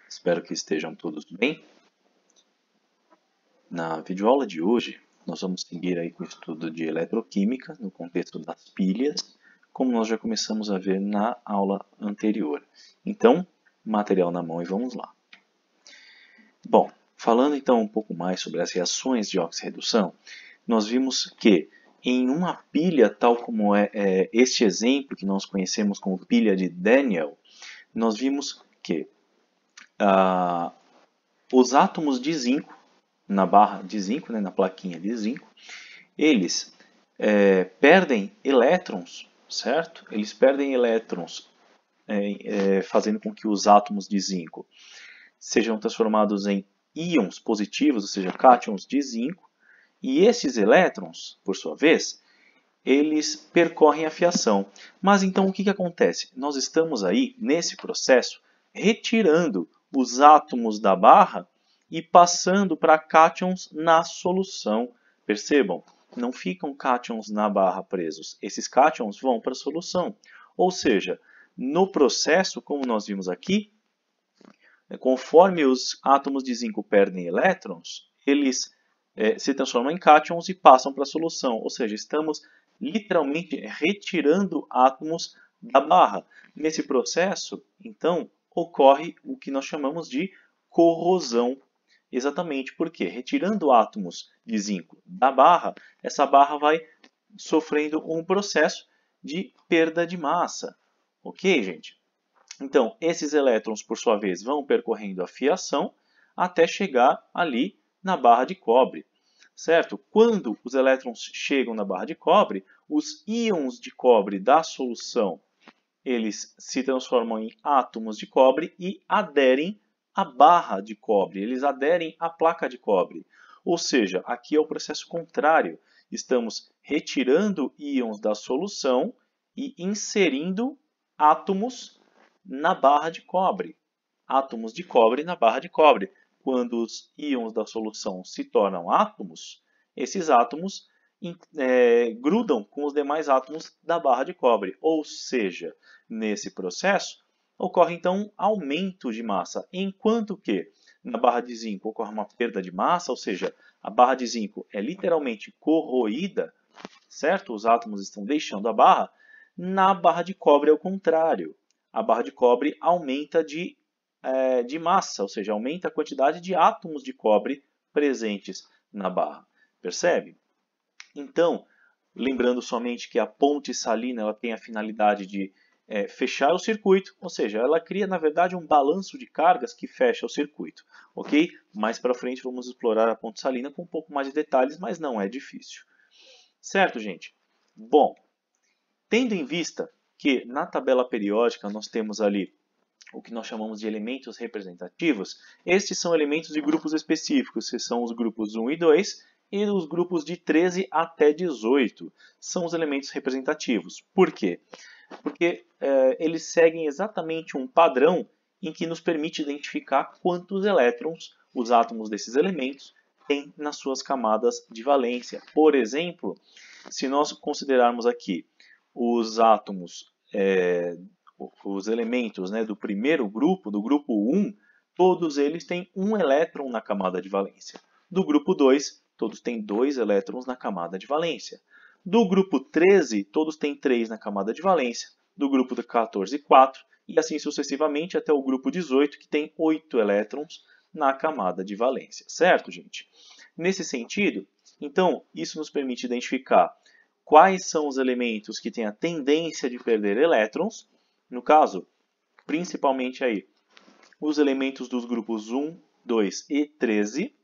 Espero que estejam todos bem. Na videoaula de hoje, nós vamos seguir aí com o estudo de eletroquímica no contexto das pilhas, como nós já começamos a ver na aula anterior. Então, material na mão e vamos lá. Bom, falando então um pouco mais sobre as reações de oxirredução, nós vimos que em uma pilha, tal como é este exemplo que nós conhecemos como pilha de Daniell, nós vimos que os átomos de zinco, na barra de zinco, na plaquinha de zinco, eles perdem elétrons, certo? Eles perdem elétrons, fazendo com que os átomos de zinco sejam transformados em íons positivos, ou seja, cátions de zinco, e esses elétrons, por sua vez, eles percorrem a fiação. Mas então o que acontece? Nós estamos aí, nesse processo, retirando os átomos da barra e passando para cátions na solução. Percebam, não ficam cátions na barra presos. Esses cátions vão para a solução. Ou seja, no processo, como nós vimos aqui, conforme os átomos de zinco perdem elétrons, eles se transformam em cátions e passam para a solução. Ou seja, estamos literalmente retirando átomos da barra. Nesse processo, então, ocorre o que nós chamamos de corrosão. Exatamente porque, retirando átomos de zinco da barra, essa barra vai sofrendo um processo de perda de massa. Ok, gente? Então, esses elétrons, por sua vez, vão percorrendo a fiação até chegar ali na barra de cobre. Certo? Quando os elétrons chegam na barra de cobre, os íons de cobre da solução eles se transformam em átomos de cobre e aderem à barra de cobre, eles aderem à placa de cobre. Ou seja, aqui é o processo contrário. Estamos retirando íons da solução e inserindo átomos na barra de cobre. Átomos de cobre na barra de cobre. Quando os íons da solução se tornam átomos, esses átomos grudam com os demais átomos da barra de cobre. Ou seja, nesse processo, ocorre então um aumento de massa, enquanto que na barra de zinco ocorre uma perda de massa, ou seja, a barra de zinco é literalmente corroída, certo? Os átomos estão deixando a barra. Na barra de cobre é o contrário. A barra de cobre aumenta de massa, ou seja, aumenta a quantidade de átomos de cobre presentes na barra. Percebe? Então, lembrando somente que a ponte salina ela tem a finalidade de fechar o circuito, ou seja, ela cria, na verdade, um balanço de cargas que fecha o circuito. Ok? Mais para frente vamos explorar a ponte salina com um pouco mais de detalhes, mas não é difícil. Certo, gente? Bom, tendo em vista que na tabela periódica nós temos ali o que nós chamamos de elementos representativos, estes são elementos de grupos específicos, que são os grupos 1 e 2, e os grupos de 13 até 18 são os elementos representativos. Por quê? Porque eles seguem exatamente um padrão em que nos permite identificar quantos elétrons os átomos desses elementos têm nas suas camadas de valência. Por exemplo, se nós considerarmos aqui os átomos, os elementos do primeiro grupo, do grupo 1, todos eles têm um elétron na camada de valência. Do grupo 2, todos têm 2 elétrons na camada de valência. Do grupo 13, todos têm 3 na camada de valência. Do grupo 14, 4. E assim sucessivamente até o grupo 18, que tem 8 elétrons na camada de valência. Certo, gente? Nesse sentido, então, isso nos permite identificar quais são os elementos que têm a tendência de perder elétrons. No caso, principalmente aí, os elementos dos grupos 1, 2 e 13.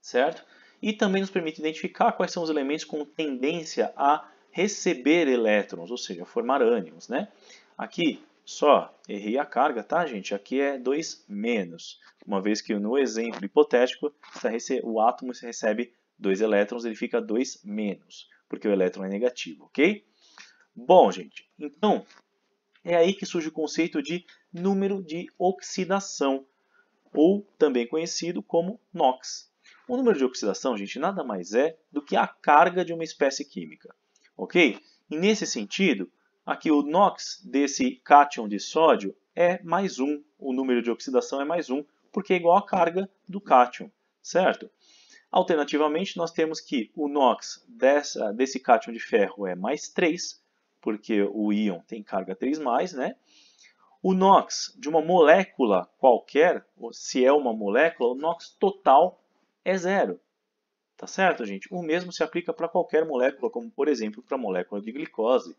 Certo? E também nos permite identificar quais são os elementos com tendência a receber elétrons, ou seja, formar ânions. Aqui, só errei a carga, tá, gente? Aqui é 2 menos, uma vez que no exemplo hipotético, o átomo recebe 2 elétrons, ele fica 2 menos, porque o elétron é negativo, ok? Bom, gente, então, é aí que surge o conceito de número de oxidação, ou também conhecido como NOx. O número de oxidação, gente, nada mais é do que a carga de uma espécie química. Ok? E nesse sentido, aqui o NOx desse cátion de sódio é mais 1, o número de oxidação é mais 1, porque é igual à carga do cátion, certo? Alternativamente, nós temos que o NOx desse cátion de ferro é mais 3, porque o íon tem carga 3+, né? O NOx de uma molécula qualquer, se é uma molécula, o NOx total é 0. Tá certo, gente? O mesmo se aplica para qualquer molécula, como por exemplo para a molécula de glicose.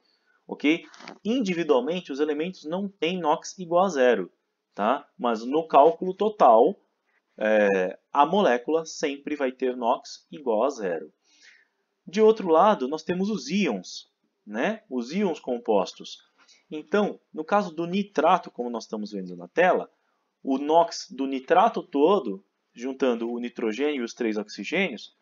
Ok? Individualmente, os elementos não têm NOx igual a 0. Tá? Mas no cálculo total, a molécula sempre vai ter NOx igual a 0. De outro lado, nós temos os íons, né? Os íons compostos. Então, no caso do nitrato, como nós estamos vendo na tela, o NOx do nitrato todo, juntando o nitrogênio e os 3 oxigênios,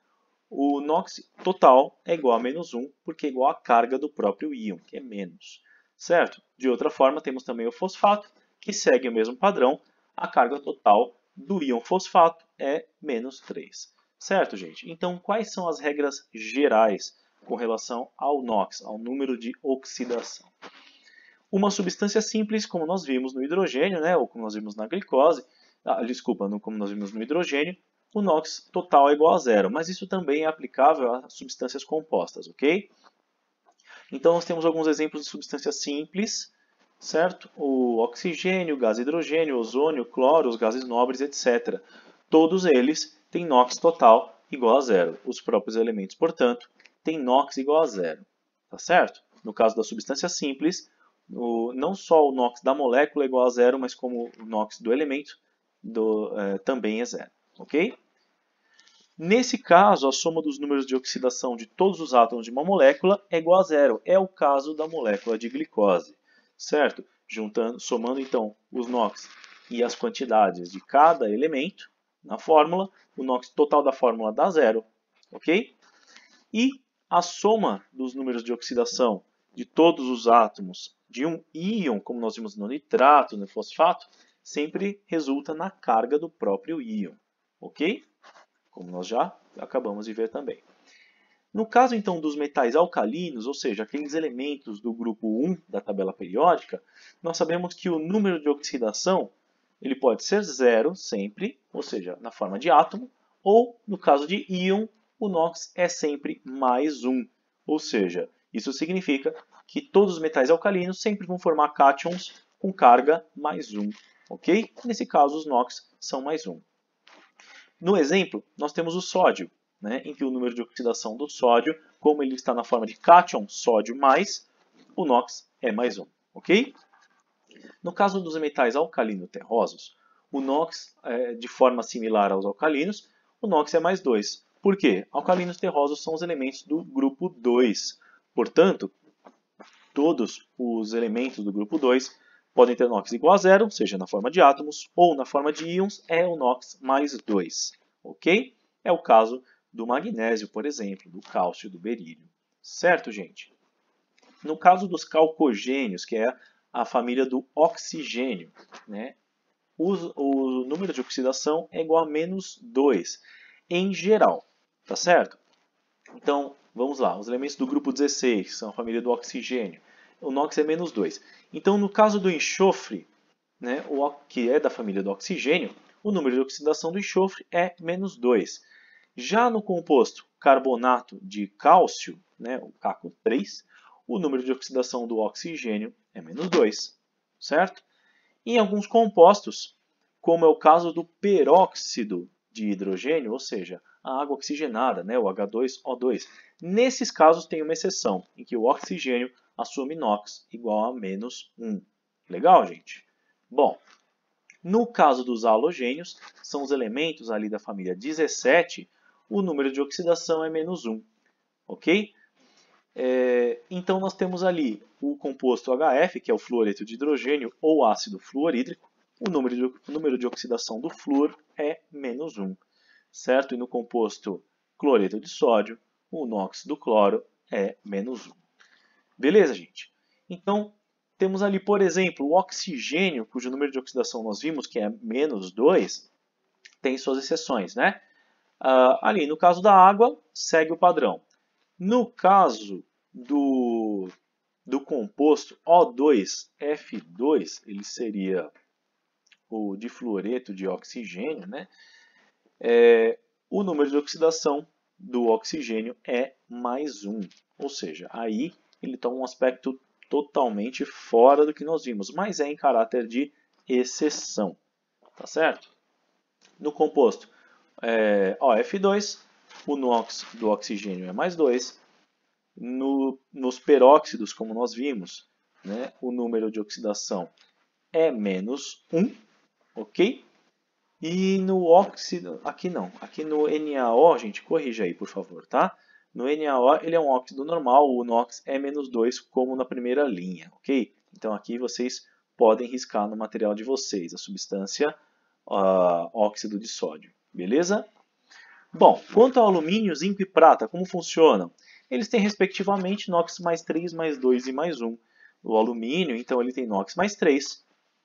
o NOx total é igual a menos 1, porque é igual à carga do próprio íon, que é menos. Certo? De outra forma, temos também o fosfato, que segue o mesmo padrão. A carga total do íon fosfato é menos 3. Certo, gente? Então, quais são as regras gerais com relação ao NOx, ao número de oxidação? Uma substância simples, como nós vimos no hidrogênio, né, ou como nós vimos na glicose, como nós vimos no hidrogênio, o NOx total é igual a 0, mas isso também é aplicável a substâncias compostas, ok? Então nós temos alguns exemplos de substâncias simples, certo? O oxigênio, o gás hidrogênio, o ozônio, o cloro, os gases nobres, etc. Todos eles têm NOx total igual a 0. Os próprios elementos, portanto, têm NOx igual a 0, tá certo? No caso da substância simples, não só o NOx da molécula é igual a 0, mas como o NOx do elemento também é 0. Ok? Nesse caso, a soma dos números de oxidação de todos os átomos de uma molécula é igual a 0. É o caso da molécula de glicose, certo? Somando então os NOx e as quantidades de cada elemento na fórmula, o NOx total da fórmula dá 0, ok? E a soma dos números de oxidação de todos os átomos de um íon, como nós vimos no nitrato, no fosfato, sempre resulta na carga do próprio íon, ok? Como nós já acabamos de ver também. No caso, então, dos metais alcalinos, ou seja, aqueles elementos do grupo 1 da tabela periódica, nós sabemos que o número de oxidação ele pode ser 0 sempre, ou seja, na forma de átomo, ou, no caso de íon, o NOx é sempre mais 1. Ou seja, isso significa que todos os metais alcalinos sempre vão formar cátions com carga mais 1. Ok? Nesse caso, os NOx são mais 1. No exemplo, nós temos o sódio, né, em que o número de oxidação do sódio, como ele está na forma de cátion, sódio mais, o NOx é mais 1. Ok? No caso dos metais alcalino-terrosos, o NOx, de forma similar aos alcalinos, o NOx é mais 2. Por quê? Alcalinos terrosos são os elementos do grupo 2. Portanto, todos os elementos do grupo 2 podem ter NOx igual a 0, seja na forma de átomos ou na forma de íons, é o NOx mais 2. Ok? É o caso do magnésio, por exemplo, do cálcio e do berílio. Certo, gente? No caso dos calcogênios, que é a família do oxigênio, né? O número de oxidação é igual a menos 2, em geral, tá certo? Então, vamos lá, os elementos do grupo 16 são a família do oxigênio, o NOx é menos 2. Então, no caso do enxofre, né, que é da família do oxigênio, o número de oxidação do enxofre é menos 2. Já no composto carbonato de cálcio, né, o CaCO3, o número de oxidação do oxigênio é menos 2, certo? Em alguns compostos, como é o caso do peróxido de hidrogênio, ou seja, a água oxigenada, né, o H2O2. Nesses casos tem uma exceção, em que o oxigênio assume NOx igual a menos 1. Legal, gente? Bom, no caso dos halogênios, são os elementos ali da família 17, o número de oxidação é menos 1. Ok? Então nós temos ali o composto HF, que é o fluoreto de hidrogênio ou ácido fluorídrico. O número de oxidação do flúor é menos 1. Certo? E no composto cloreto de sódio, o NOx do cloro é menos 1. Beleza, gente? Então, temos ali, por exemplo, o oxigênio, cujo número de oxidação nós vimos que é menos 2, tem suas exceções, né? Ali, no caso da água, segue o padrão. No caso do composto O2F2, ele seria o difluoreto de oxigênio, né? O número de oxidação do oxigênio é mais 1. Ou seja, aí ele toma um aspecto totalmente fora do que nós vimos, mas é em caráter de exceção. Tá certo? No composto OF2, o NOx do oxigênio é mais 2. Nos peróxidos, como nós vimos, né, o número de oxidação é menos 1, ok? E no óxido, aqui não, aqui no NaO, gente, corrija aí, por favor, tá? No NaO, ele é um óxido normal, o NOx é menos 2, como na primeira linha, ok? Então aqui vocês podem riscar no material de vocês a substância óxido de sódio, beleza? Bom, quanto ao alumínio, zinco e prata, como funcionam? Eles têm respectivamente NOx mais 3, mais 2 e mais 1. O alumínio, então, ele tem NOx mais 3,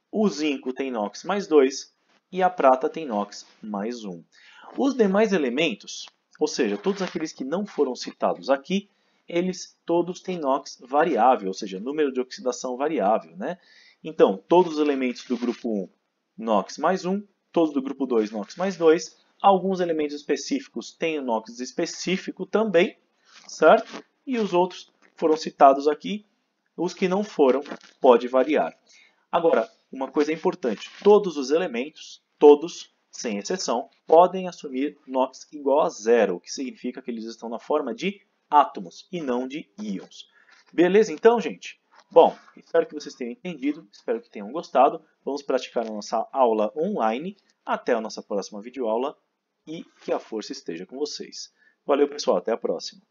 o zinco tem NOx mais 2 e a prata tem NOx mais 1. Os demais elementos, ou seja, todos aqueles que não foram citados aqui, eles todos têm NOx variável, ou seja, número de oxidação variável, né? Então, todos os elementos do grupo 1, NOx mais 1, todos do grupo 2, NOx mais 2, alguns elementos específicos têm o NOx específico também, certo? E os outros foram citados aqui, os que não foram, pode variar. Agora, uma coisa importante, todos os elementos, todos, sem exceção, podem assumir NOx igual a zero, o que significa que eles estão na forma de átomos e não de íons. Beleza então, gente? Bom, espero que vocês tenham entendido, espero que tenham gostado. Vamos praticar a nossa aula online. Até a nossa próxima videoaula e que a força esteja com vocês. Valeu, pessoal, até a próxima.